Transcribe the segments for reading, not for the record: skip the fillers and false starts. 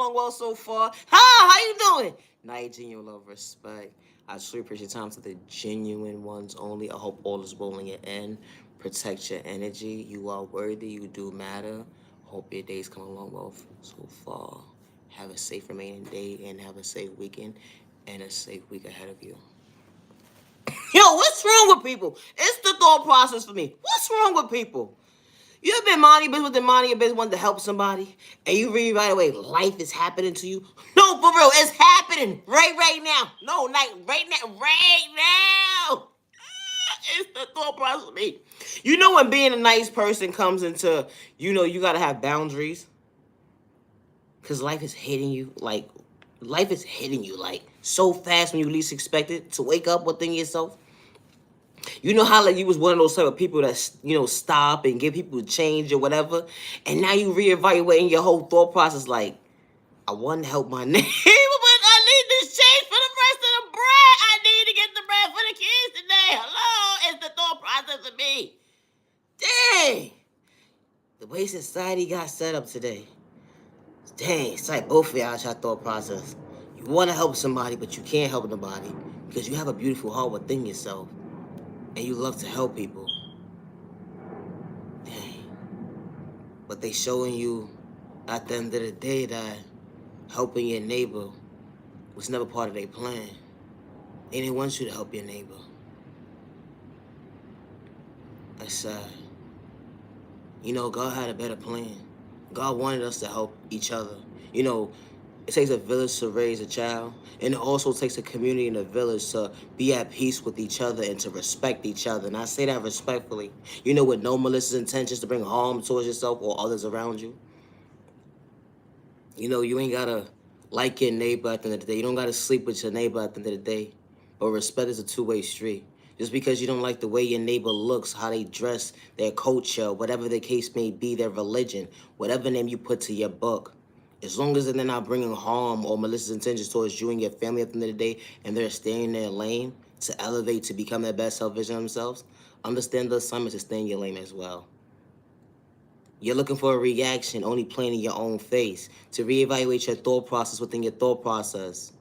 along well so far? How you doing? Night, genuine love, respect. I truly appreciate your time to the genuine ones only. I hope all is well in your end. Protect your energy. You are worthy. You do matter. Hope your days come along well so far. Have a safe remaining day and have a safe weekend and a safe week ahead of you. Yo, what's wrong with people? It's the thought process for me. What's wrong with people? You ever been minding your business with the minding your business wanting to help somebody, and you read right away, life is happening to you? No, for real, it's happening right now. No, like right now. It's the thought process for me. You know when being a nice person comes into, you gotta have boundaries. Cause life is hitting you like so fast when you least expect it to wake up within yourself. You know how like you was one of those type of people that stop and give people change or whatever, and now you reevaluating your whole thought process. Like, I want to help my neighbor, but I need this change for the rest of the bread. I need to get the bread for the kids today. Hello, it's the thought process of me. Dang, the way society got set up today. Dang, it's like both of y'all your thought process. You want to help somebody, but you can't help nobody because you have a beautiful heart within yourself, and you love to help people. Dang. But they showing you at the end of the day that helping your neighbor was never part of their plan. They didn't want you to help your neighbor. That's sad. God had a better plan. God wanted us to help each other. It takes a village to raise a child, and it also takes a community and a village to be at peace with each other and to respect each other. And I say that respectfully. With no malicious intentions to bring harm towards yourself or others around you. You ain't gotta like your neighbor at the end of the day. You don't gotta sleep with your neighbor at the end of the day. But respect is a two-way street. Just because you don't like the way your neighbor looks, how they dress, their culture, whatever the case may be, their religion, whatever name you put to your book, as long as they're not bringing harm or malicious intentions towards you and your family at the end of the day, and they're staying in their lane to elevate, to become their best self vision of themselves, understand the assignment to stay in your lane as well. You're looking for a reaction, only playing in your own face. To reevaluate your thought process within your thought process,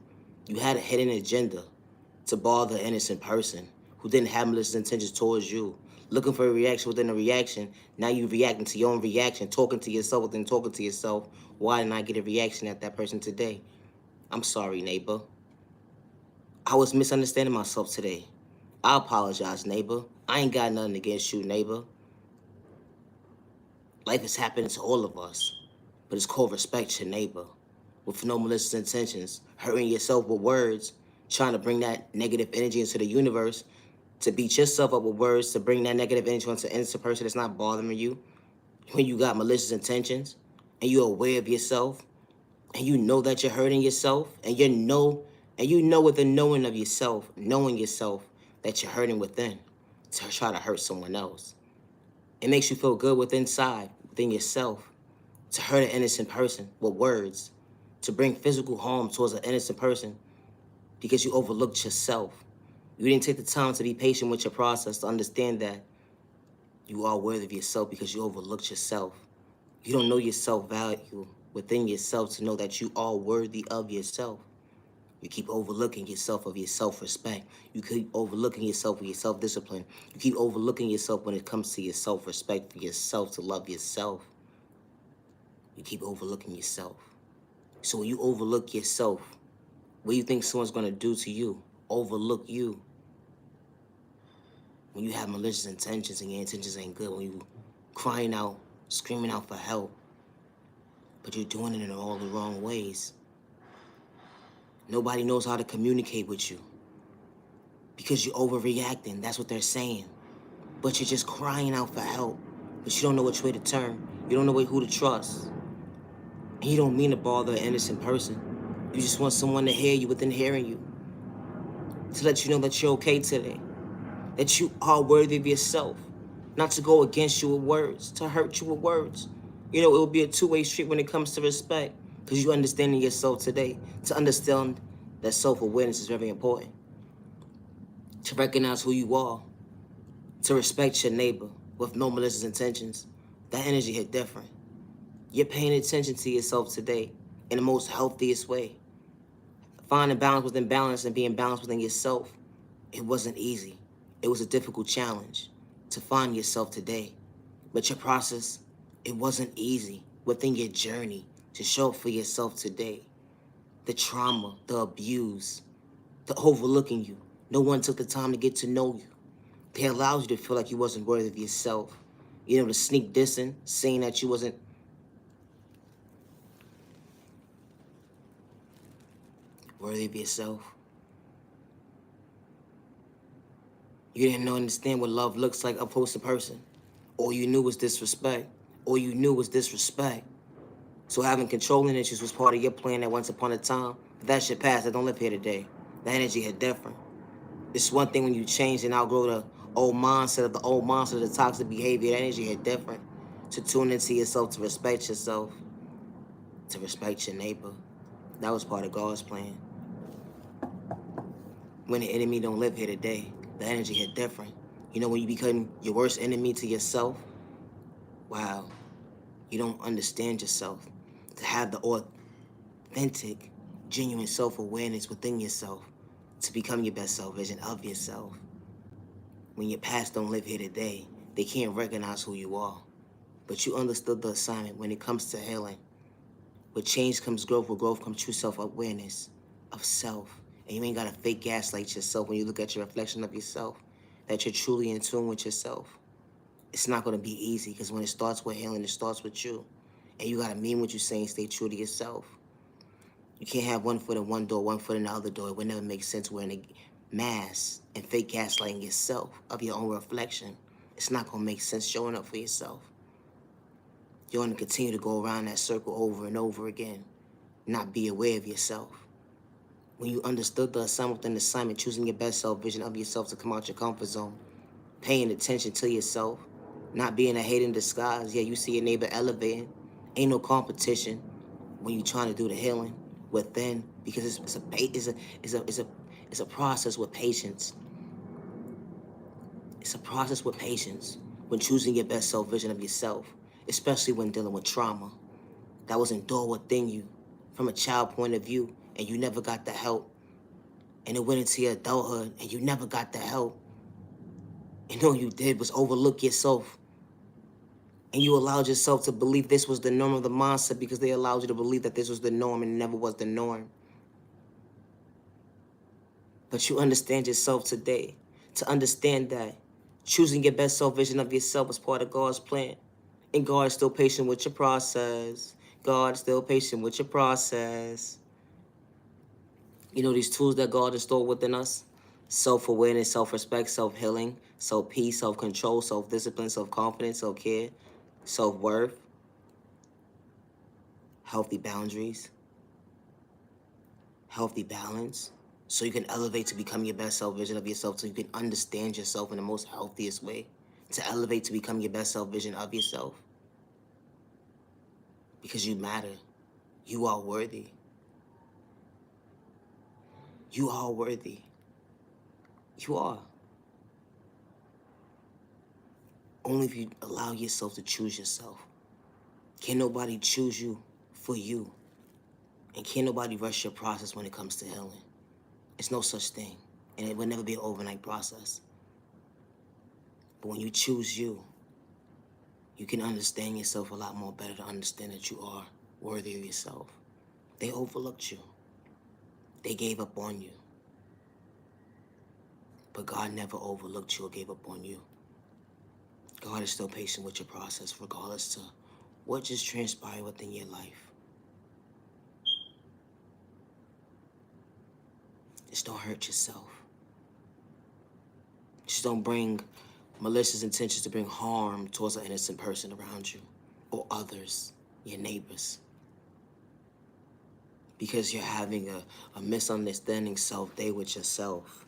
you had a hidden agenda to bother an innocent person who didn't have malicious intentions towards you. Looking for a reaction within a reaction, now you reacting to your own reaction, talking to yourself within talking to yourself. Why didn't I get a reaction at that person today? I'm sorry, neighbor. I was misunderstanding myself today. I apologize, neighbor. I ain't got nothing against you, neighbor. Life is happening to all of us, but it's called respect your neighbor with no malicious intentions, hurting yourself with words, trying to bring that negative energy into the universe, to beat yourself up with words, to bring that negative energy onto an innocent person that's not bothering you. When you got malicious intentions and you're aware of yourself and you know that you're hurting yourself and you know with the knowing of yourself, knowing yourself that you're hurting within to try to hurt someone else. It makes you feel good within yourself, to hurt an innocent person with words, to bring physical harm towards an innocent person because you overlooked yourself. You didn't take the time to be patient with your process to understand that you are worthy of yourself because you overlooked yourself. You don't know your self-value within yourself to know that you are worthy of yourself. You keep overlooking yourself of your self-respect. You keep overlooking yourself with your self-discipline. You keep overlooking yourself when it comes to your self-respect for yourself, to love yourself. You keep overlooking yourself. So when you overlook yourself, what do you think someone's going to do to you? Overlook you. When you have malicious intentions and your intentions ain't good, when you crying out, screaming out for help, but you're doing it in all the wrong ways. Nobody knows how to communicate with you because you're overreacting. That's what they're saying. But you're just crying out for help, but you don't know which way to turn. You don't know who to trust. And you don't mean to bother an innocent person. You just want someone to hear you within hearing you, to let you know that you're okay today, that you are worthy of yourself, not to go against you with words, to hurt you with words. It will be a two-way street when it comes to respect, because you're understanding yourself today. To understand that self-awareness is very important. To recognize who you are, to respect your neighbor with no malicious intentions. That energy hit different. You're paying attention to yourself today. in the most healthiest way. Finding balance within balance and being balanced within yourself, it wasn't easy. It was a difficult challenge to find yourself today. But your process, it wasn't easy within your journey to show up for yourself today. The trauma, the abuse, the overlooking you. No one took the time to get to know you. They allowed you to feel like you wasn't worthy of yourself. You know, to sneak dissing, saying that you wasn't worthy of yourself. You didn't understand what love looks like up close to person. All you knew was disrespect. All you knew was disrespect. So having controlling issues was part of your plan at once upon a time. But that shit passed. I don't live here today. The energy hit different. It's one thing when you change and outgrow the old mindset of the old monster, the toxic behavior, the energy hit different. To tune into yourself, to respect yourself, to respect your neighbor. That was part of God's plan. When the enemy don't live here today, the energy hit different. You know, when you become your worst enemy to yourself, wow, you don't understand yourself. To have the authentic, genuine self-awareness within yourself, to become your best self vision of yourself. When your past don't live here today, they can't recognize who you are. But you understood the assignment when it comes to healing. With change comes growth, with growth comes true self-awareness of self. And you ain't gotta fake gaslight yourself when you look at your reflection of yourself, that you're truly in tune with yourself. It's not gonna be easy, because when it starts with healing, it starts with you. And you gotta mean what you say and stay true to yourself. You can't have one foot in one door, one foot in the other door. It would never make sense wearing a mask and fake gaslighting yourself of your own reflection. It's not gonna make sense showing up for yourself. You're gonna continue to go around that circle over and over again, not be aware of yourself. When you understood the assignment within the assignment, choosing your best self vision of yourself to come out your comfort zone, paying attention to yourself, not being a hate in disguise. Yeah, you see your neighbor elevating. Ain't no competition when you're trying to do the healing within, because it's a process with patience. It's a process with patience when choosing your best self vision of yourself, especially when dealing with trauma that was endured within you from a child point of view, and you never got the help. And it went into your adulthood, and you never got the help. And all you did was overlook yourself. And you allowed yourself to believe this was the norm of the mindset, because they allowed you to believe that this was the norm, and it never was the norm. But you understand yourself today, to understand that choosing your best self vision of yourself was part of God's plan. And God is still patient with your process. God is still patient with your process. You know, these tools that God installed within us: self-awareness, self-respect, self-healing, self-peace, self-control, self-discipline, self-confidence, self-care, self-worth, healthy boundaries, healthy balance, so you can elevate to become your best self vision of yourself, so you can understand yourself in the most healthiest way, to elevate to become your best self vision of yourself. Because you matter. You are worthy. You are worthy. You are. Only if you allow yourself to choose yourself. Can't nobody choose you for you. And can't nobody rush your process when it comes to healing. It's no such thing. And it will never be an overnight process. But when you choose you, you can understand yourself a lot more better, to understand that you are worthy of yourself. They overlooked you. They gave up on you. But God never overlooked you or gave up on you. God is still patient with your process, regardless to what just transpired within your life. Just don't hurt yourself. Just don't bring malicious intentions to bring harm towards an innocent person around you or others, your neighbors. Because you're having a misunderstanding self-day with yourself.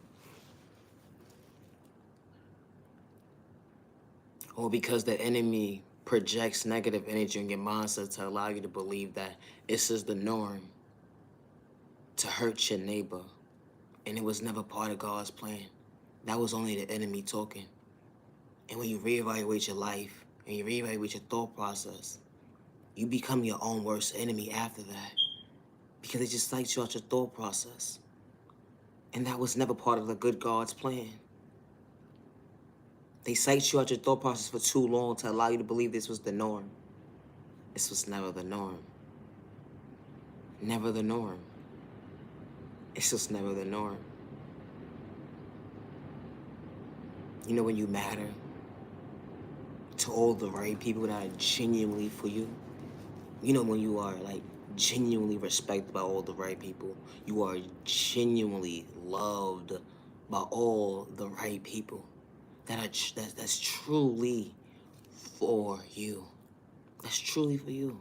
Or because the enemy projects negative energy in your mindset to allow you to believe that this is the norm, to hurt your neighbor. And it was never part of God's plan. That was only the enemy talking. And when you reevaluate your life, and you reevaluate your thought process, you become your own worst enemy after that. because they just psyched you out your thought process. And that was never part of the good God's plan. They psyched you out your thought process for too long to allow you to believe this was the norm. This was never the norm. Never the norm. It's just never the norm. You know when you matter to all the right people that are genuinely for you? You know when you are like genuinely respected by all the right people. You are genuinely loved by all the right people that's truly for you. That's truly for you.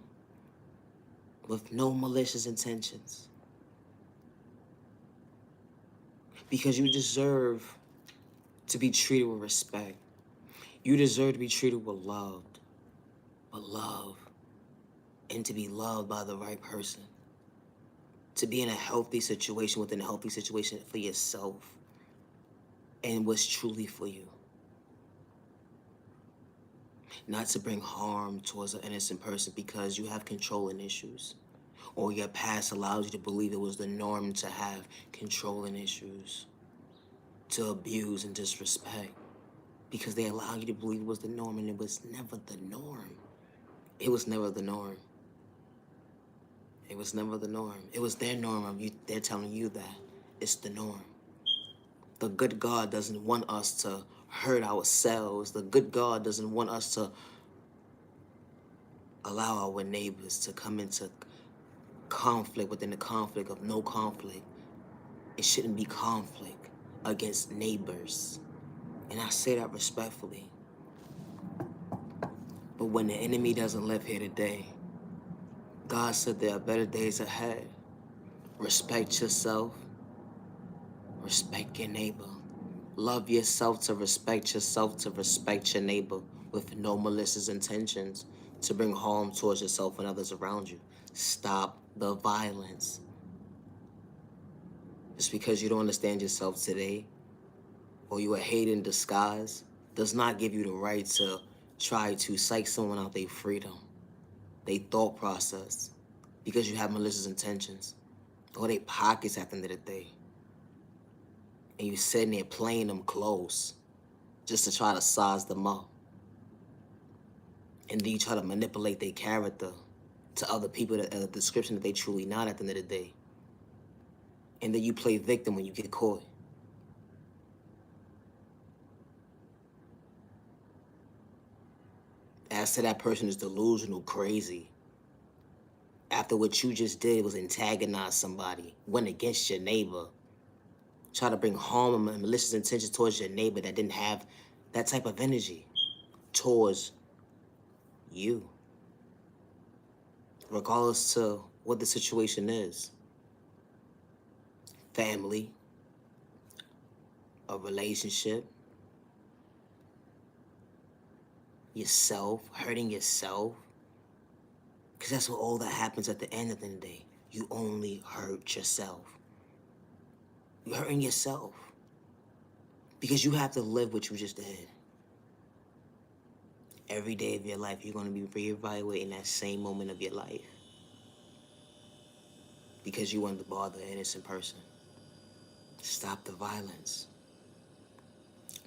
With no malicious intentions. Because you deserve to be treated with respect. You deserve to be treated with love. But love. And to be loved by the right person. To be in a healthy situation within a healthy situation for yourself. And what's truly for you. Not to bring harm towards an innocent person because you have controlling issues. Or your past allows you to believe it was the norm to have controlling issues. To abuse and disrespect. Because they allow you to believe it was the norm, and it was never the norm. It was never the norm. It was never the norm. It was their norm. They're telling you that it's the norm. The good God doesn't want us to hurt ourselves. The good God doesn't want us to allow our neighbors to come into conflict within the conflict of no conflict. It shouldn't be conflict against neighbors. And I say that respectfully. But when the enemy doesn't live here today, God said there are better days ahead. Respect yourself. Respect your neighbor. Love yourself to respect your neighbor with no malicious intentions to bring harm towards yourself and others around you. Stop the violence. Just because you don't understand yourself today or you are hate in disguise does not give you the right to try to psych someone out their freedom, their thought process, because you have malicious intentions or their pockets at the end of the day. And you sitting there playing them close just to try to size them up. And then you try to manipulate their character to other people, a description that they truly not at the end of the day. And then you play victim when you get caught. As to that person is delusional, crazy. After what you just did was antagonize somebody, went against your neighbor, try to bring harm and malicious intentions towards your neighbor that didn't have that type of energy towards you. Regardless to what the situation is. Family, a relationship, yourself, hurting yourself. Because that's what all that happens at the end of the day. You only hurt yourself. You're hurting yourself. Because you have to live what you just did. Every day of your life, you're going to be reevaluating that same moment of your life. Because you wanted to bother an innocent person. Stop the violence.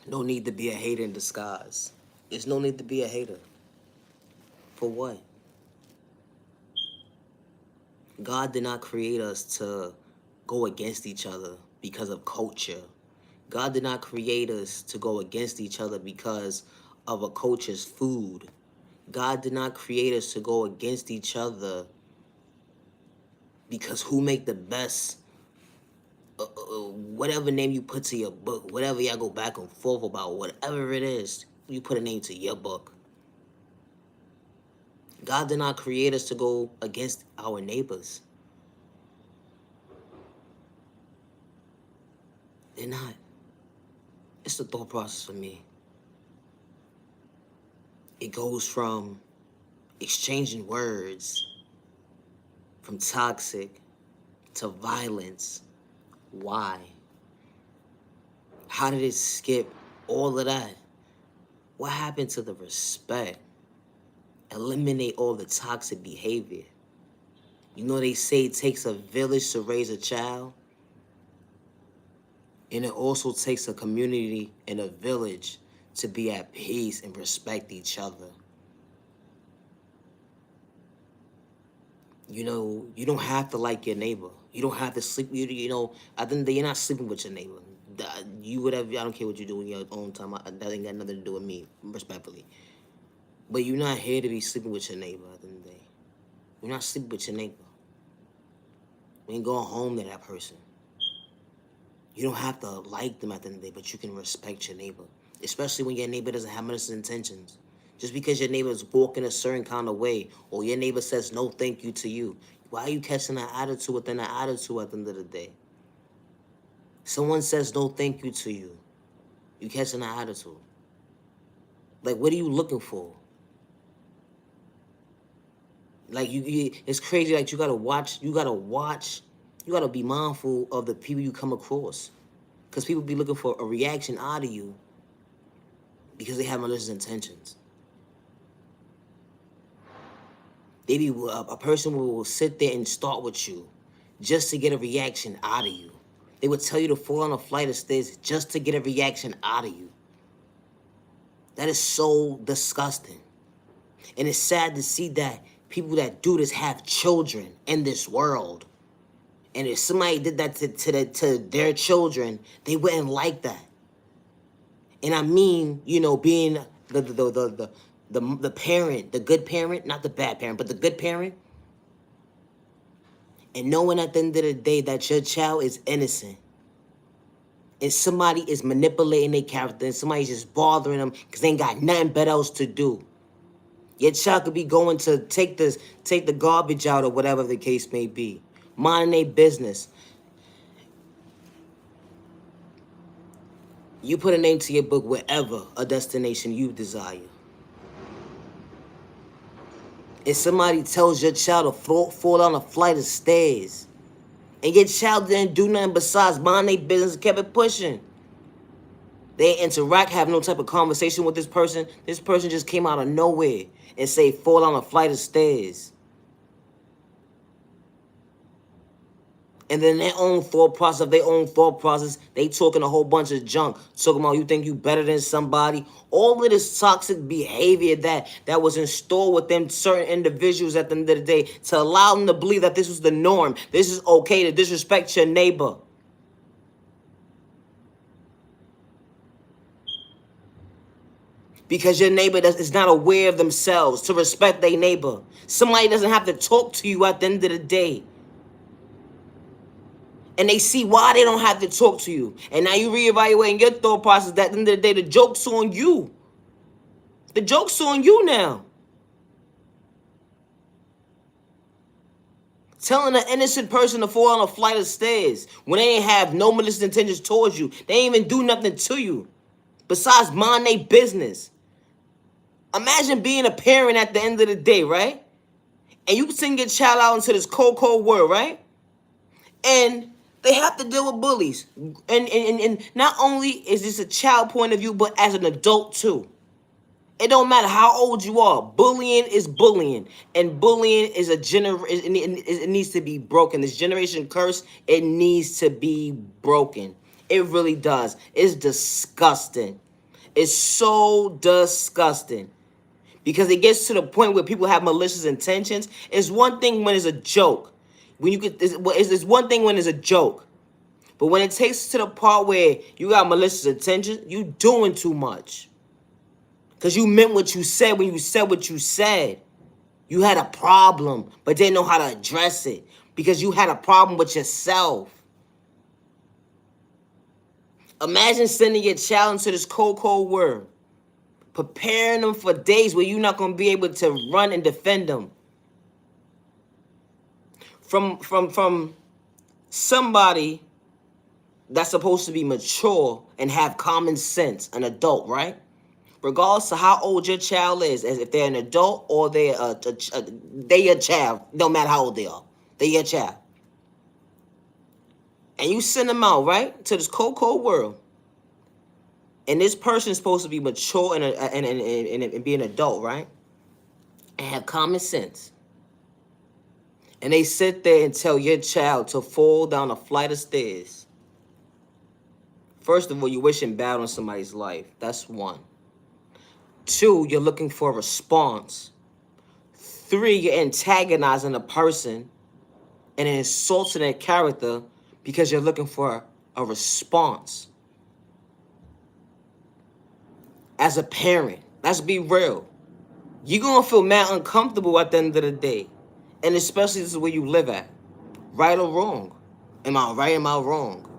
No need to be a hater in disguise. There's no need to be a hater. For what? God did not create us to go against each other because of culture. God did not create us to go against each other because of a culture's food. God did not create us to go against each other because who make the best, whatever name you put to your book, whatever y'all go back and forth about, whatever it is, you put a name to your book. God did not create us to go against our neighbors. They're not. It's the thought process for me. It goes from exchanging words, from toxic to violence. Why? How did it skip all of that? What happened to the respect? Eliminate all the toxic behavior. You know they say it takes a village to raise a child, and it also takes a community and a village to be at peace and respect each other. You know, you don't have to like your neighbor. You don't have to sleep. You know, at the end of the day, you're not sleeping with your neighbor. You whatever. I don't care what you do in your own time. That ain't got nothing to do with me, respectfully. But you're not here to be sleeping with your neighbor at the end of the day. You're not sleeping with your neighbor. You ain't going home to that person. You don't have to like them at the end of the day, but you can respect your neighbor. Especially when your neighbor doesn't have malicious intentions. Just because your neighbor is walking a certain kind of way, or your neighbor says no thank you to you, why are you catching that attitude within that attitude at the end of the day? Someone says no thank you to you, you catching that attitude. Like, what are you looking for? Like, it's crazy. Like, you gotta be mindful of the people you come across. Because people be looking for a reaction out of you because they have malicious intentions. They be a person will sit there and start with you just to get a reaction out of you. They would tell you to fall on a flight of stairs just to get a reaction out of you. That is so disgusting. And it's sad to see that people that do this have children in this world. And if somebody did that to their children, they wouldn't like that. And I mean, you know, being the parent, the good parent, not the bad parent, but the good parent. And knowing at the end of the day that your child is innocent. And somebody is manipulating their character and somebody's just bothering them because they ain't got nothing better else to do. Your child could be going to take the garbage out or whatever the case may be. Minding their business. You put a name to your book wherever a destination you desire. If somebody tells your child to fall down a flight of stairs, and your child didn't do nothing besides mind their business and kept it pushing. They interact, have no type of conversation with this person. This person just came out of nowhere and say, fall down a flight of stairs. And then their own thought process, they talking a whole bunch of junk. Talking about you think you better than somebody. All of this toxic behavior that was installed with them certain individuals at the end of the day to allow them to believe that this was the norm. This is okay to disrespect your neighbor. Because your neighbor is not aware of themselves to respect their neighbor. Somebody doesn't have to talk to you at the end of the day. And they see why they don't have to talk to you. And now you reevaluating your thought process. That at the end of the day, the joke's on you. The joke's on you now. Telling an innocent person to fall on a flight of stairs when they ain't have no malicious intentions towards you. They ain't even do nothing to you. Besides mind their business. Imagine being a parent at the end of the day, right? And you send your child out into this cold, cold world, right? And they have to deal with bullies. And not only is this a child point of view, but as an adult too. It don't matter how old you are. Bullying is bullying. And bullying is it needs to be broken. This generation curse, it needs to be broken. It really does. It's disgusting. It's so disgusting. Because it gets to the point where people have malicious intentions. It's one thing when it's a joke. It's one thing when it's a joke. But when it takes to the part where you got malicious intentions, you doing too much. Because you meant what you said when you said what you said. You had a problem, but didn't know how to address it. Because you had a problem with yourself. Imagine sending your child into this cold, cold world. Preparing them for days where you're not going to be able to run and defend them. From somebody that's supposed to be mature and have common sense, an adult, right? Regardless of how old your child is, as if they're an adult or they're your child, no matter how old they are, they're your child. And you send them out, right, to this cold, cold world. And this person is supposed to be mature and be an adult, right? And have common sense. and they sit there and tell your child to fall down a flight of stairs, first of all, you're wishing bad on somebody's life. That's one. Two, you're looking for a response. Three, you're antagonizing a person and insulting their character because you're looking for a response. As a parent, let's be real. You're going to feel mad uncomfortable at the end of the day. And especially this is where you live at. Right or wrong? Am I right? Am I wrong?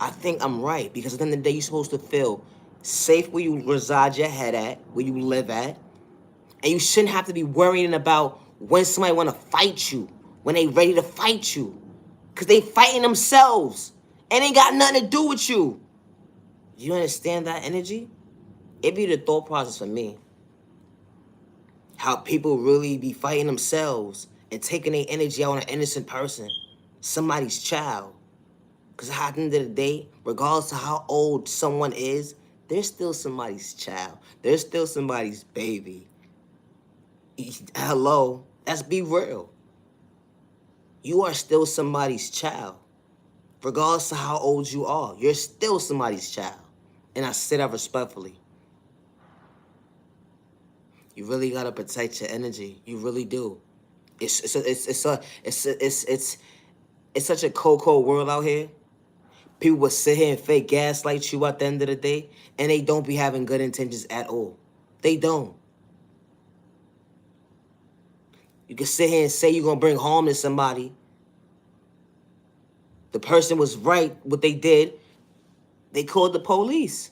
I think I'm right, because at the end of the day, you're supposed to feel safe where you reside your head at, where you live at. And you shouldn't have to be worrying about when somebody want to fight you, when they ready to fight you. Because they fighting themselves. And ain't got nothing to do with you. You understand that energy? It be the thought process for me. How people really be fighting themselves and taking their energy out on an innocent person. Somebody's child. Because at the end of the day, regardless of how old someone is, they're still somebody's child. They're still somebody's baby. Hello, let's be real. You are still somebody's child. Regardless of how old you are, you're still somebody's child. And I say that respectfully. You really gotta protect your energy. You really do. It's such a cold world out here. People will sit here and fake gaslight you at the end of the day, and they don't be having good intentions at all. They don't. You can sit here and say you're gonna bring harm to somebody. The person was right, what they did. They called the police.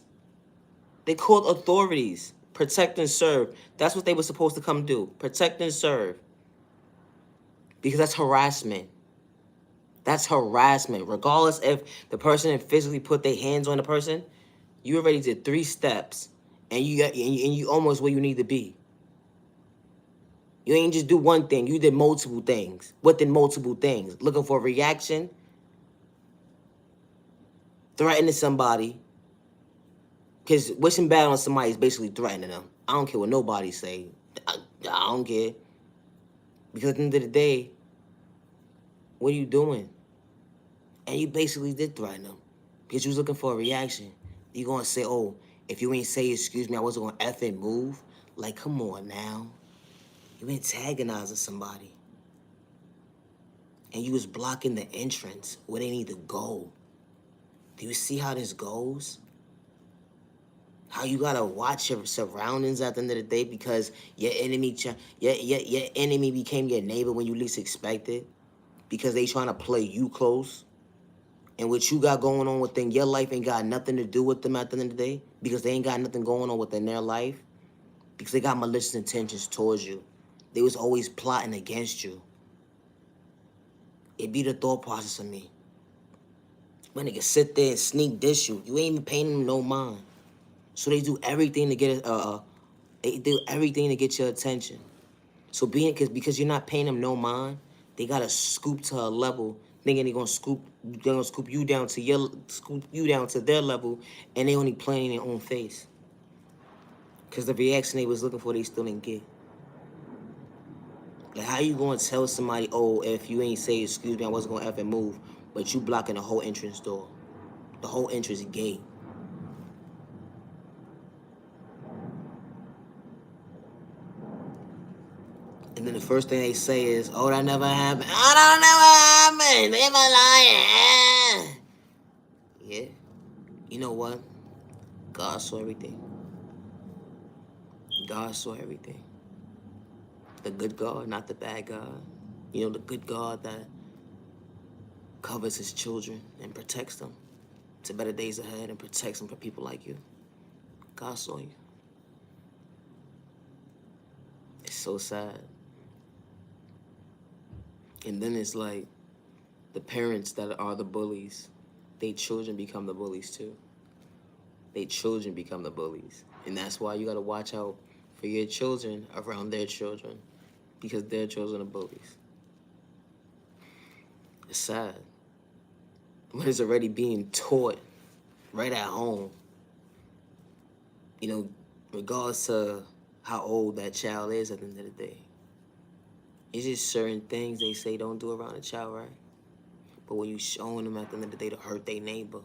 They called authorities. Protect and serve. That's what they were supposed to come do. Protect and serve. Because that's harassment. That's harassment. Regardless if the person physically put their hands on the person, you already did 3 steps, and you almost where you need to be. You ain't just do one thing. You did multiple things. Within multiple things. Looking for a reaction. Threatening somebody. Because wishing bad on somebody is basically threatening them. I don't care what nobody say. I don't care. Because at the end of the day, what are you doing? And you basically did threaten them. Because you was looking for a reaction. You gonna say, oh, if you ain't say excuse me, I wasn't gonna effing move? Like, come on now. You antagonizing somebody. And you was blocking the entrance where they need to go. Do you see how this goes? How you gotta watch your surroundings at the end of the day because your enemy, your enemy became your neighbor when you least expected, because they trying to play you close, and what you got going on within your life ain't got nothing to do with them at the end of the day, because they ain't got nothing going on within their life, because they got malicious intentions towards you. They was always plotting against you. It be the thought process of me. When they can sit there and sneak dish you, you ain't even paying them no mind. So they do everything to get they do everything to get your attention. So because you're not paying them no mind, they gotta scoop to a level, thinking they're gonna scoop you down to their level, and they only playing in their own face. Cause the reaction they was looking for, they still didn't get. Like, how you gonna tell somebody, oh, if you ain't say excuse me, I wasn't gonna ever move, but you blocking the whole entrance door, the whole entrance gate. And then the first thing they say is, oh, that never happened. Oh, that never happened. They lying. Yeah. You know what? God saw everything. God saw everything. The good God, not the bad God. You know, the good God that covers his children and protects them to better days ahead and protects them from people like you. God saw you. It's so sad. And then it's like the parents that are the bullies, their children become the bullies too. Their children become the bullies. And that's why you gotta watch out for your children around their children, because their children are bullies. It's sad. When it's already being taught right at home, you know, regardless of how old that child is at the end of the day. It's just certain things they say don't do around a child, right? But when you showing them at the end of the day to hurt their neighbor,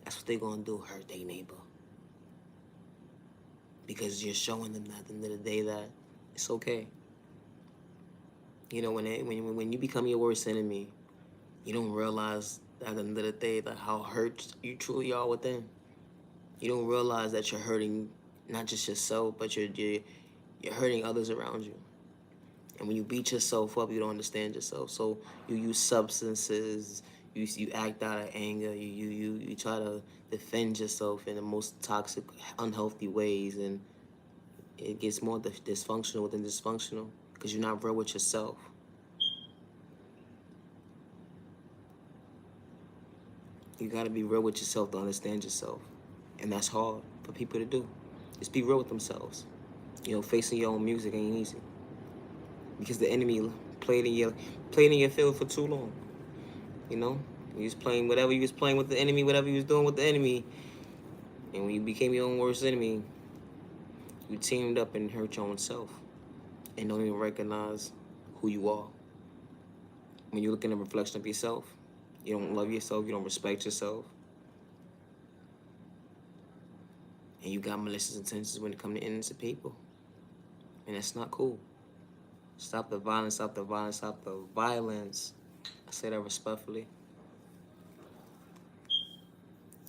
that's what they gonna do, hurt their neighbor. Because you're showing them at the end of the day that it's okay. You know, when you become your worst enemy, you don't realize at the end of the day that how hurt you truly are within. You don't realize that you're hurting not just yourself, but you're hurting others around you. And when you beat yourself up, you don't understand yourself. So you use substances, you act out of anger, you try to defend yourself in the most toxic, unhealthy ways, and it gets more dysfunctional within dysfunctional because you're not real with yourself. You gotta be real with yourself to understand yourself. And that's hard for people to do. Just be real with themselves. You know, facing your own music ain't easy. Because the enemy played in your field for too long. You know? You was playing whatever you was playing with the enemy, whatever you was doing with the enemy. And when you became your own worst enemy, you teamed up and hurt your own self. And don't even recognize who you are. When you look in the reflection of yourself, you don't love yourself, you don't respect yourself. And you got malicious intentions when it comes to innocent people. And that's not cool. Stop the violence, stop the violence, stop the violence. I say that respectfully.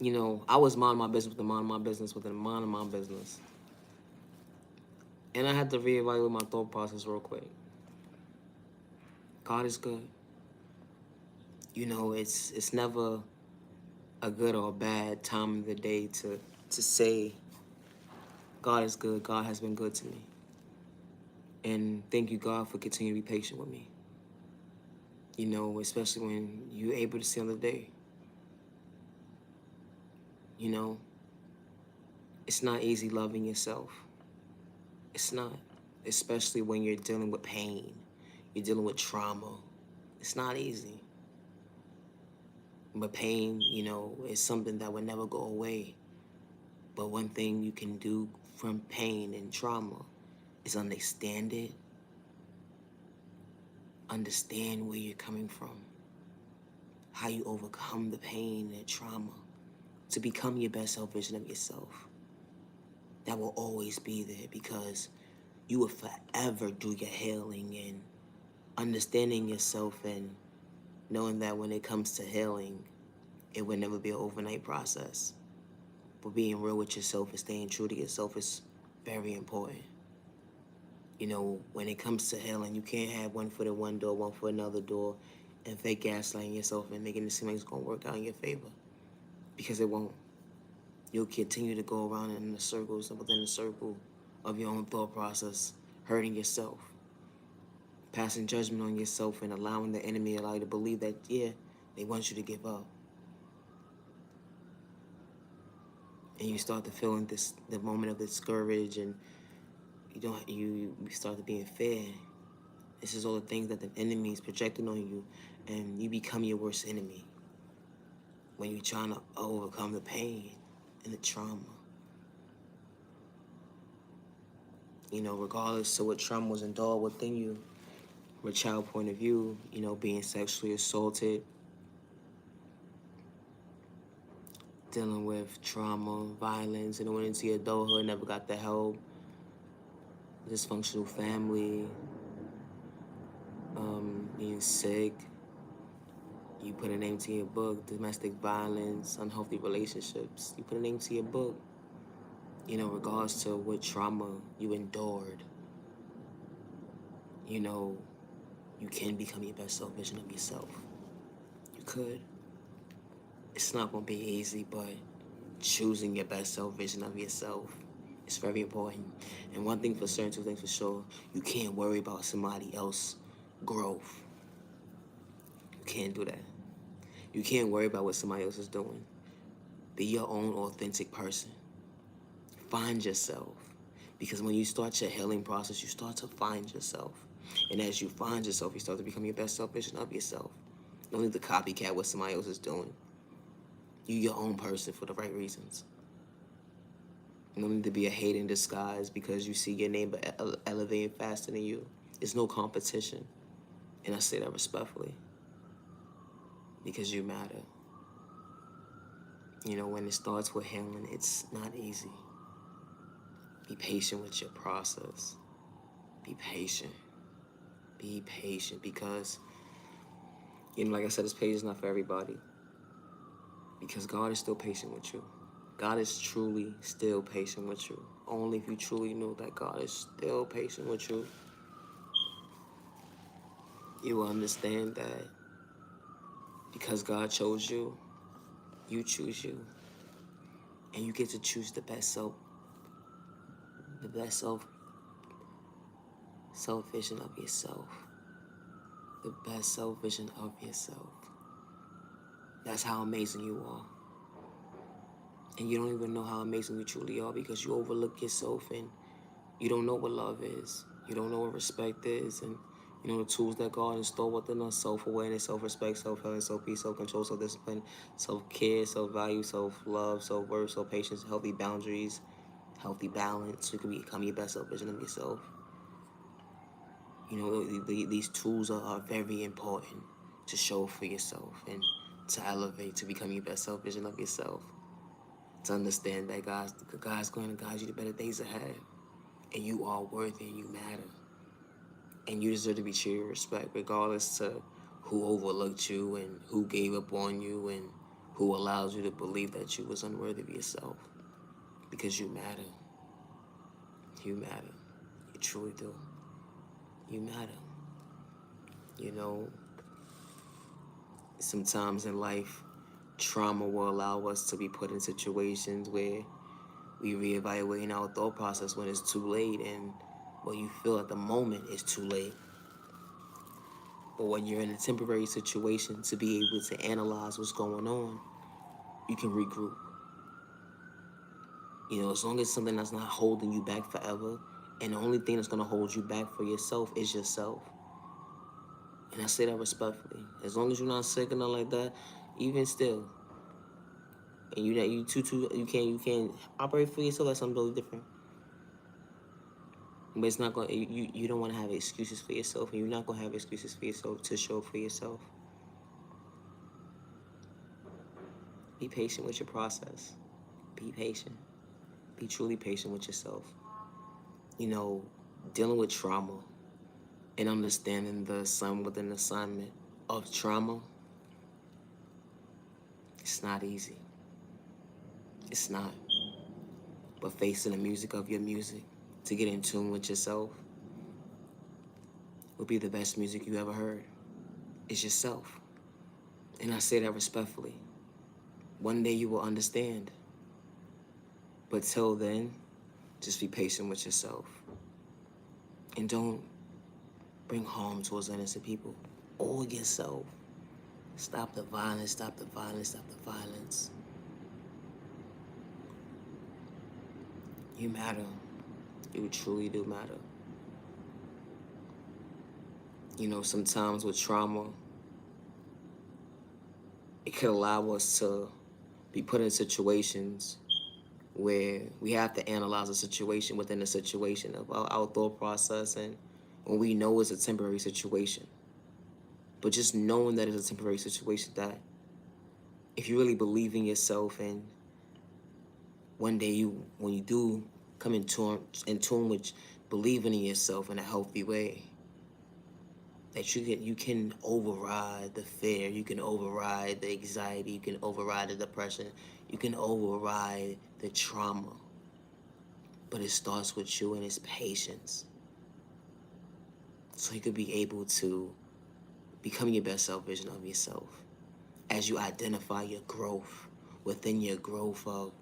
You know, I was minding my business with the mind of my business with the mind of my business. And I had to reevaluate my thought process real quick. God is good. You know, it's never a good or a bad time of the day to say God is good, God has been good to me. And thank you, God, for continuing to be patient with me. You know, especially when you're able to see on the day. You know, it's not easy loving yourself. It's not. Especially when you're dealing with pain. You're dealing with trauma. It's not easy. But pain, you know, is something that will never go away. But one thing you can do from pain and trauma is understand it. Understand where you're coming from. How you overcome the pain and trauma to become your best self version of yourself. That will always be there because you will forever do your healing and understanding yourself and knowing that when it comes to healing, it will never be an overnight process. But being real with yourself and staying true to yourself is very important. You know, when it comes to healing, you can't have one foot in one door, one foot in another door, and fake gaslighting yourself and making it seem like it's gonna work out in your favor. Because it won't. You'll continue to go around in the circles and within the circle of your own thought process, hurting yourself, passing judgment on yourself and allowing the enemy allow you to believe that, yeah, they want you to give up. And you start to feel in the moment of discourage and you start to be in fear. This is all the things that the enemy is projecting on you, and you become your worst enemy when you're trying to overcome the pain and the trauma. You know, regardless of what trauma was endured within you, from a child point of view, you know, being sexually assaulted, dealing with trauma, violence, and went into adulthood, never got the help, dysfunctional family, being sick. You put a name to your book, domestic violence, unhealthy relationships. You put a name to your book. You know, regards to what trauma you endured. You know, you can become your best self version of yourself. You could. It's not gonna be easy, but choosing your best self vision of yourself is very important. And one thing for certain, two things for sure, you can't worry about somebody else's growth. You can't do that. You can't worry about what somebody else is doing. Be your own authentic person. Find yourself. Because when you start your healing process, you start to find yourself. And as you find yourself, you start to become your best self version of yourself. Don't need to copycat what somebody else is doing. You're your own person for the right reasons. You don't need to be a hate in disguise because you see your neighbor elevating faster than you. It's no competition. And I say that respectfully because you matter. You know, when it starts with healing, it's not easy. Be patient with your process. Be patient. Be patient because, you know, like I said, this page is not for everybody. Because God is still patient with you. God is truly still patient with you. Only if you truly know that God is still patient with you, you will understand that because God chose you, you choose you. And you get to choose the best self vision of yourself. The best self vision of yourself. That's how amazing you are. And you don't even know how amazing you truly are because you overlook yourself and you don't know what love is. You don't know what respect is. And you know the tools that God installed within us: self-awareness, self-respect, self-healing, self-peace, self-control, self-discipline, self-care, self-value, self-love, self-worth, self-patience, healthy boundaries, healthy balance. So you can become your best self vision of yourself. You know, these tools are very important to show for yourself and to elevate, to become your best self vision of yourself. To understand that God's going to guide you to better days ahead. And you are worthy and you matter. And you deserve to be treated with respect, regardless to who overlooked you and who gave up on you and who allows you to believe that you was unworthy of yourself. Because you matter. You matter. You truly do. You matter. You know, sometimes in life, trauma will allow us to be put in situations where we reevaluate our thought process when it's too late, and what you feel at the moment is too late. But when you're in a temporary situation, to be able to analyze what's going on, you can regroup. You know, as long as something that's not holding you back forever, and the only thing that's going to hold you back for yourself is yourself. And I say that respectfully. As long as you're not sick or nothing like that, even still, and you can't operate for yourself. That's something totally different. But it's not going. You don't want to have excuses for yourself, and you're not going to have excuses for yourself to show for yourself. Be patient with your process. Be patient. Be truly patient with yourself. You know, dealing with trauma and understanding the assignment within the assignment of trauma, it's not easy. It's not. But facing the music of your music to get in tune with yourself will be the best music you ever heard. It's yourself. And I say that respectfully. One day you will understand. But till then, just be patient with yourself. And don't bring harm towards innocent people or yourself. Stop the violence, stop the violence, stop the violence. You matter. You truly do matter. You know, sometimes with trauma, it could allow us to be put in situations where we have to analyze a situation within the situation of our thought process, and when we know it's a temporary situation. But just knowing that it's a temporary situation, that if you really believe in yourself and one day when you do come in tune with believing in yourself in a healthy way, that you can override the fear, you can override the anxiety, you can override the depression, you can override the trauma. But it starts with you and it's patience. So you could be able to become your best self vision of yourself as you identify your growth within your growth of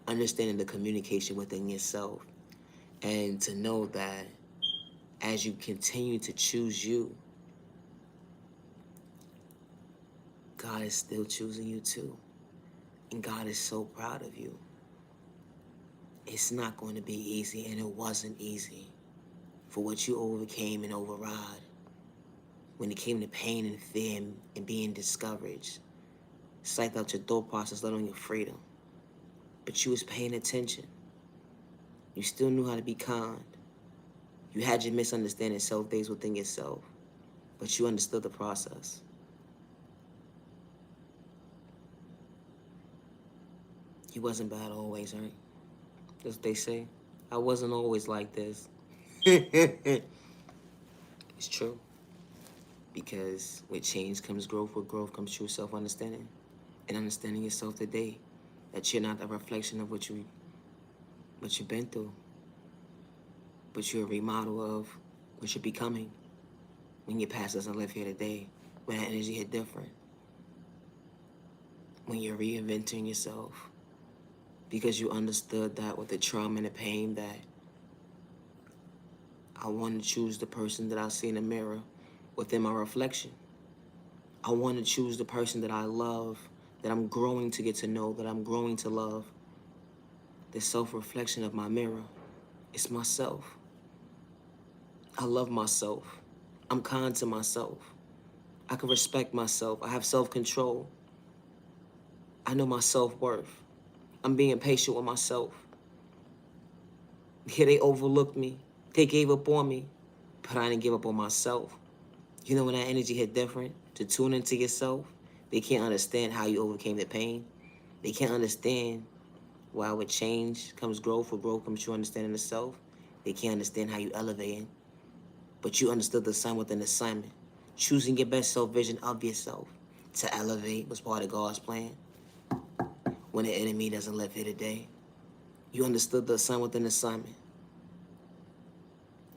understanding the communication within yourself, and to know that as you continue to choose you, God is still choosing you too. And God is so proud of you. It's not going to be easy, and it wasn't easy for what you overcame and override when it came to pain and fear and being discouraged. Psyched out your thought process, let alone your freedom. But you was paying attention. You still knew how to be kind. You had your misunderstanding self days within yourself. but you understood the process. You wasn't bad always, right? That's what they say. I wasn't always like this. It's true. Because with change comes growth, with growth comes true self-understanding. And understanding yourself today, that you're not a reflection of what you've been through, but you're a remodel of what you're becoming when your past doesn't live here today, when that energy hit different, when you're reinventing yourself, because you understood that with the trauma and the pain that I want to choose the person that I see in the mirror within my reflection. I want to choose the person that I love, that I'm growing to get to know, that I'm growing to love. The self-reflection of my mirror, it's myself. I love myself. I'm kind to myself. I can respect myself. I have self-control. I know my self-worth. I'm being patient with myself. Yeah, they overlooked me. They gave up on me, but I didn't give up on myself. You know when that energy hit different, to tune into yourself, they can't understand how you overcame the pain. They can't understand why with change comes growth, with growth comes true understanding of self. They can't understand how you elevating, but you understood the assignment within the assignment. Choosing your best self vision of yourself to elevate was part of God's plan. When the enemy doesn't live here today, you understood the assignment within the assignment.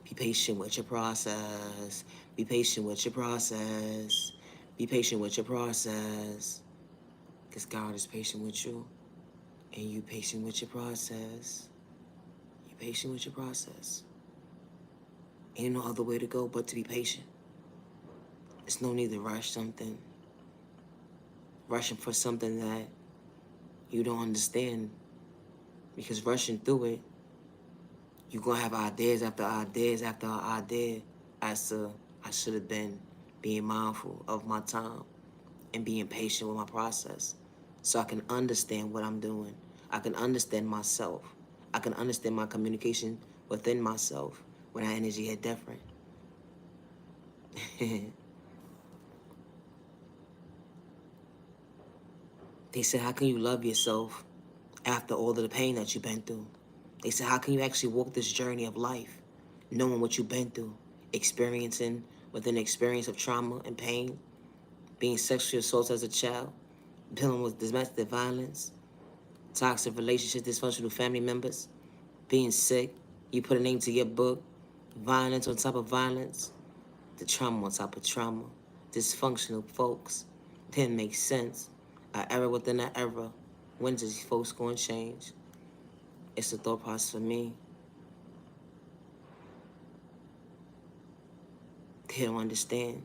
Be patient with your process. Be patient with your process. Be patient with your process. Because God is patient with you. And you patient with your process. You patient with your process. Ain't no other way to go but to be patient. There's no need to rush something. Rushing for something that you don't understand. Because rushing through it, you're going to have ideas after ideas after idea as to I should have been being mindful of my time and being patient with my process so I can understand what I'm doing. I can understand myself. I can understand my communication within myself when that energy hit different. They said, how can you love yourself after all of the pain that you've been through? They said, how can you actually walk this journey of life knowing what you've been through, experiencing within the experience of trauma and pain, being sexually assaulted as a child, dealing with domestic violence, toxic relationships, dysfunctional family members, being sick, you put a name to your book, violence on top of violence, the trauma on top of trauma, dysfunctional folks, didn't make sense, an error within an error. When is these folks going to change? It's the thought process for me. They don't understand.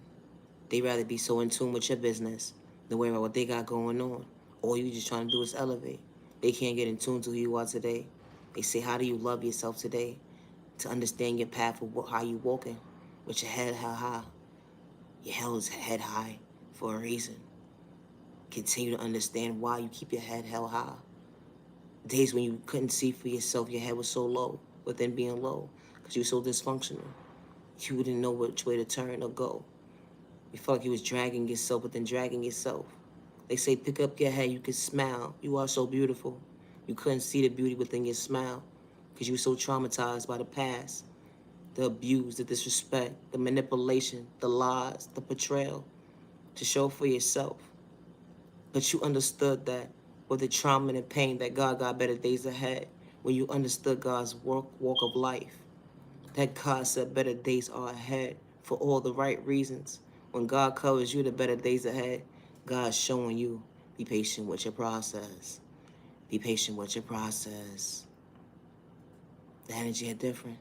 They rather be so in tune with your business than worry about what they got going on. All you just trying to do is elevate. They can't get in tune to who you are today. They say, how do you love yourself today? To understand your path of how you walking with your head held high. Your head high for a reason. Continue to understand why you keep your head held high. Days when you couldn't see for yourself, your head was so low within being low because you were so dysfunctional. You didn't know which way to turn or go. You felt like you was dragging yourself within dragging yourself. They say pick up your head, you can smile. You are so beautiful. You couldn't see the beauty within your smile because you were so traumatized by the past. The abuse, the disrespect, the manipulation, the lies, the betrayal to show for yourself. But you understood that with the trauma and the pain that God got better days ahead. When you understood God's walk of life, that God said better days are ahead for all the right reasons. When God covers you, the better days ahead, God's showing you, be patient with your process. Be patient with your process. The energy are different.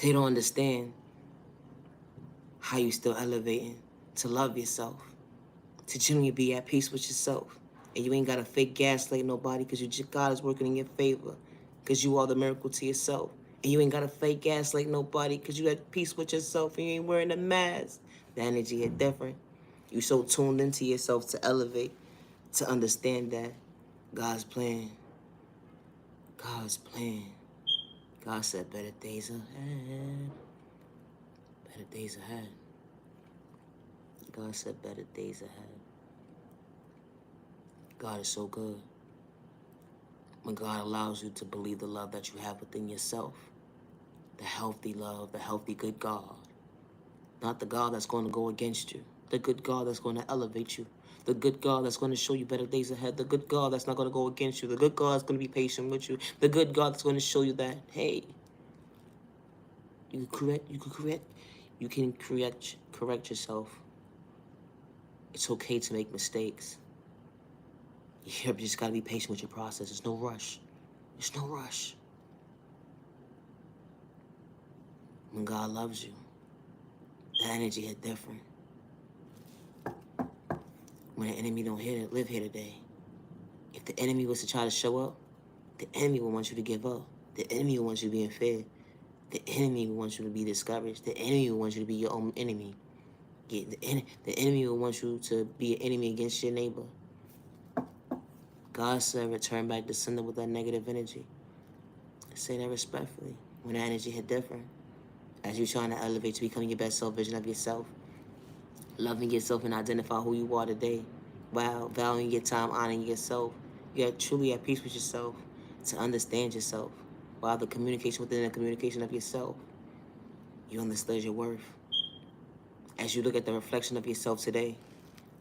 They don't understand how you still elevating to love yourself, to genuinely be at peace with yourself. And you ain't got to fake gaslight nobody because God is working in your favor because you are the miracle to yourself. And you ain't got to fake gaslight nobody because you at peace with yourself and you ain't wearing a mask. The energy is different. You so tuned into yourself to elevate, to understand that God's plan. God's plan. God said better days ahead. Better days ahead. God said better days ahead. God is so good. When God allows you to believe the love that you have within yourself, the healthy love, the healthy good God, not the God that's going to go against you, the good God that's going to elevate you, the good God that's going to show you better days ahead, the good God that's not going to go against you, the good God that's going to be patient with you, the good God that's going to show you that, hey, you can correct yourself. It's okay to make mistakes. You just got to be patient with your process. There's no rush. There's no rush. When God loves you, the energy hit different. When the enemy don't live here today, if the enemy was to try to show up, the enemy will want you to give up. The enemy will want you to be in fear. The enemy will want you to be discouraged. The enemy will want you to be your own enemy. The enemy will want you to be an enemy against your neighbor. God said, return back to sender with that negative energy. I say that respectfully. When that energy hit different, as you're trying to elevate to becoming your best self vision of yourself, loving yourself and identify who you are today, while valuing your time, honoring yourself, you are truly at peace with yourself, to understand yourself, while the communication within the communication of yourself, you understand your worth. As you look at the reflection of yourself today,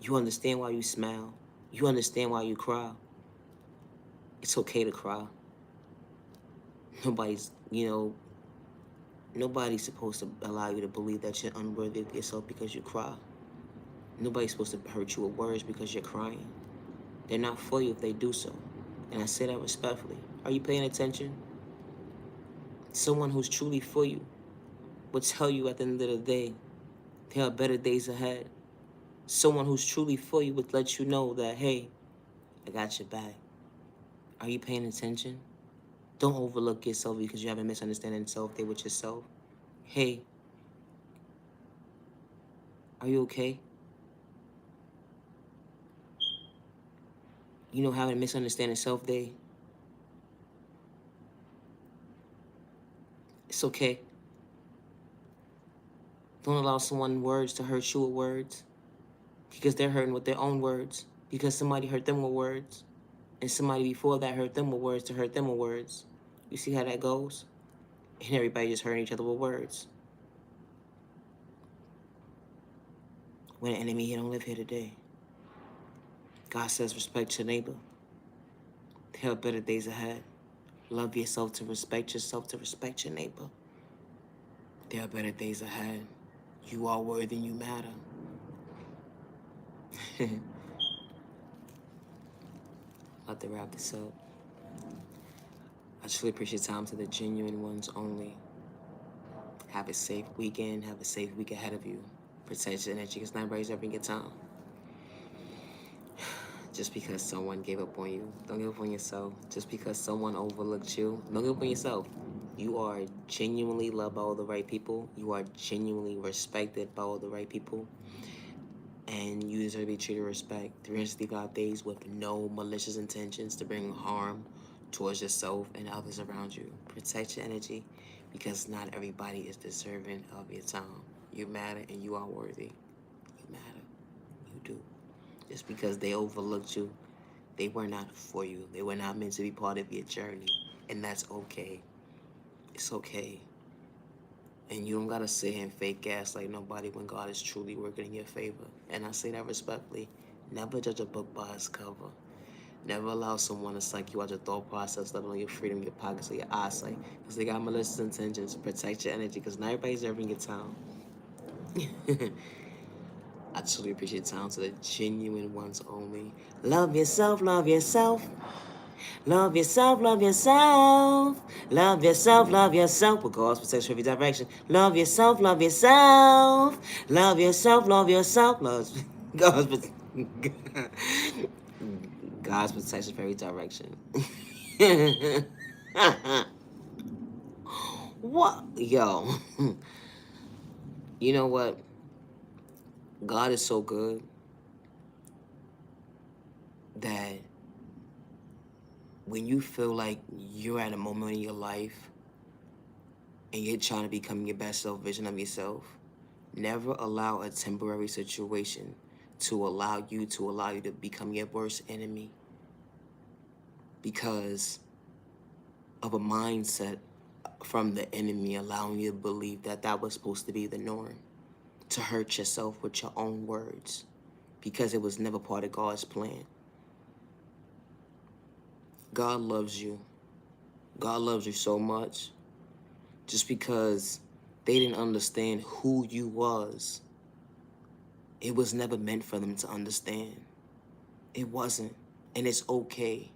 you understand why you smile. You understand why you cry. It's okay to cry. Nobody's supposed to allow you to believe that you're unworthy of yourself because you cry. Nobody's supposed to hurt you with words because you're crying. They're not for you if they do so. And I say that respectfully. Are you paying attention? Someone who's truly for you will tell you at the end of the day, there are better days ahead. Someone who's truly for you would let you know that, hey, I got your back. Are you paying attention? Don't overlook yourself because you have a misunderstanding self-day with yourself. Hey, are you okay? You know, having a misunderstanding self-day, it's okay. Don't allow someone's words to hurt you with words because they're hurting with their own words because somebody hurt them with words and somebody before that hurt them with words to hurt them with words. You see how that goes? And everybody just hurting each other with words. When an enemy, he don't live here today. God says respect your neighbor. There are better days ahead. Love yourself to respect your neighbor. There are better days ahead. You are worthy and you matter. I'll have to wrap this up. I truly appreciate time to the genuine ones only. Have a safe weekend. Have a safe week ahead of you. Protect your energy because not everybody's ever get time. Just because someone gave up on you, don't give up on yourself. Just because someone overlooked you, don't give up on yourself. You are genuinely loved by all the right people. You are genuinely respected by all the right people. And you deserve to be treated with respect 365 days with no malicious intentions to bring harm towards yourself and others around you. Protect your energy because not everybody is deserving of your time. You matter and you are worthy. You matter. You do. Just because they overlooked you, they were not for you. They were not meant to be part of your journey. And that's okay. It's okay. And you don't gotta sit here and fake gaslight nobody when God is truly working in your favor. And I say that respectfully. Never judge a book by its cover. Never allow someone to psych you out your thought process, let alone your freedom, your pockets, or your eyesight. Because they got malicious intentions. Protect your energy, because not everybody's ever your time. I truly appreciate time to the genuine ones only. Love yourself, love yourself. Love yourself, love yourself. Love yourself, love yourself. With God's protection every direction. Love yourself, love yourself. Love yourself, love yourself. God's God's protection for every direction. What? Yo. You know what? God is so good that when you feel like you're at a moment in your life and you're trying to become your best self vision of yourself, Never allow a temporary situation to allow you to become your worst enemy because of a mindset from the enemy allowing you to believe that that was supposed to be the norm, to hurt yourself with your own words because it was never part of God's plan. God loves you. God loves you so much. Just because they didn't understand who you was, it was never meant for them to understand. It wasn't. And it's okay.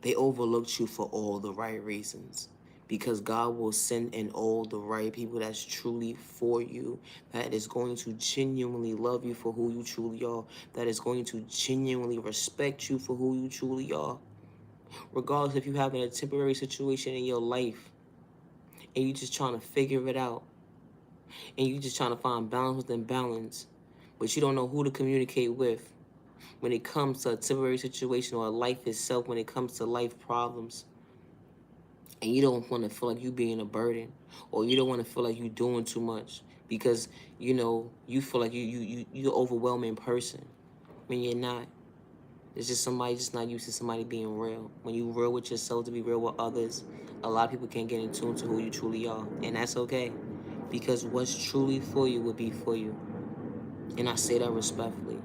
They overlooked you for all the right reasons. Because God will send in all the right people that's truly for you, that is going to genuinely love you for who you truly are, that is going to genuinely respect you for who you truly are. Regardless if you're having a temporary situation in your life and you're just trying to figure it out and you're just trying to find balance within balance, but you don't know who to communicate with when it comes to a temporary situation or life itself, when it comes to life problems, and you don't want to feel like you being a burden, or you don't want to feel like you doing too much because you know you feel like you're an overwhelming person when you're not. It's just somebody just not used to somebody being real. When you real with yourself to be real with others, a lot of people can't get in tune to who you truly are, and that's okay, because what's truly for you will be for you, and I say that respectfully.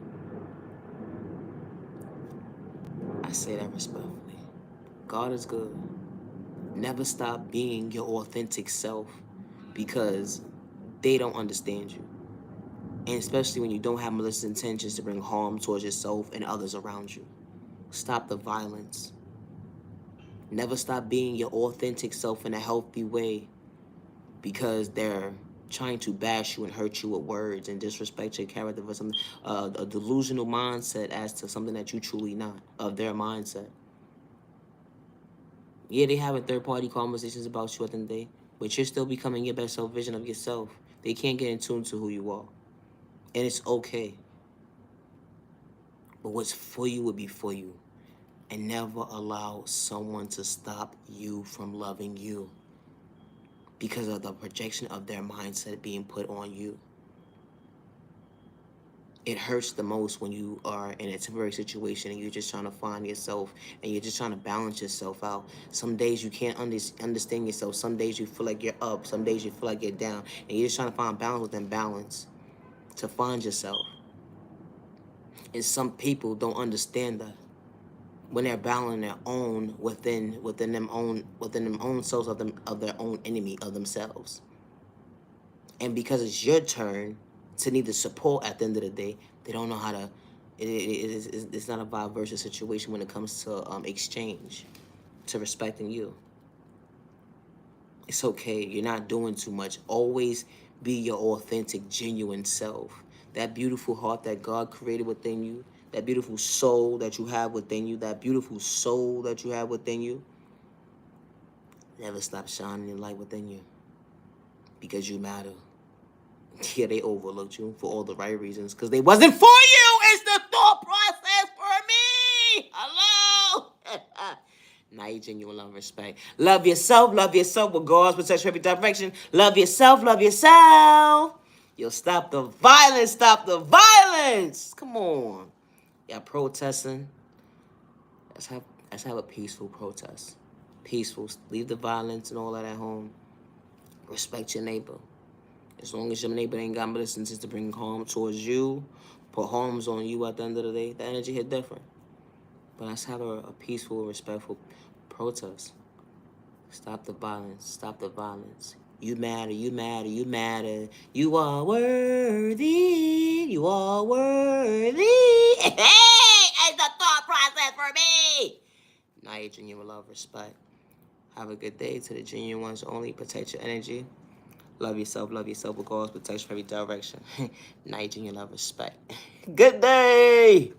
I say that respectfully. God is good. Never stop being your authentic self because they don't understand you. And especially when you don't have malicious intentions to bring harm towards yourself and others around you. Stop the violence. Never stop being your authentic self in a healthy way because they're trying to bash you and hurt you with words and disrespect your character for something, a delusional mindset as to something that you truly not, of their mindset. Yeah, they having third-party conversations about you at the end of the day, but you're still becoming your best self vision of yourself. They can't get in tune to who you are. And it's okay. But what's for you will be for you. And never allow someone to stop you from loving you because of the projection of their mindset being put on you. It hurts the most when you are in a temporary situation and you're just trying to find yourself and you're just trying to balance yourself out. Some days you can't understand yourself. Some days you feel like you're up. Some days you feel like you're down. And you're just trying to find balance within balance to find yourself. And some people don't understand that when they're battling their own within them own selves of their own enemy of themselves. And because it's your turn to need the support at the end of the day, they don't know how to. It's not a vice versa situation when it comes to exchange, to respecting you. It's okay. You're not doing too much. Always be your authentic, genuine self. That beautiful heart that God created within you, that beautiful soul that you have within you, that beautiful soul that you have within you, never stop shining your light within you because you matter. Yeah, they overlooked you for all the right reasons because they wasn't for you. It's the thought process for me. Hello. Now you genuine love and respect. Love yourself with God's protection every direction. Love yourself, love yourself. You'll stop the violence, stop the violence. Come on. Y'all protesting. Let's have a peaceful protest. Peaceful. Leave the violence and all that at home. Respect your neighbor. As long as your neighbor ain't got medicine to bring harm towards you, put harms on you at the end of the day, the energy hit different. But let's have a peaceful, respectful protest. Stop the violence. Stop the violence. You matter, you matter, you matter. You are worthy. You are worthy. Hey, it's the thought process for me. Now you genuine love, respect. Have a good day to the genuine ones only. Protect your energy. Love yourself with God's protection for every direction. Now you genuine love, respect. Good day.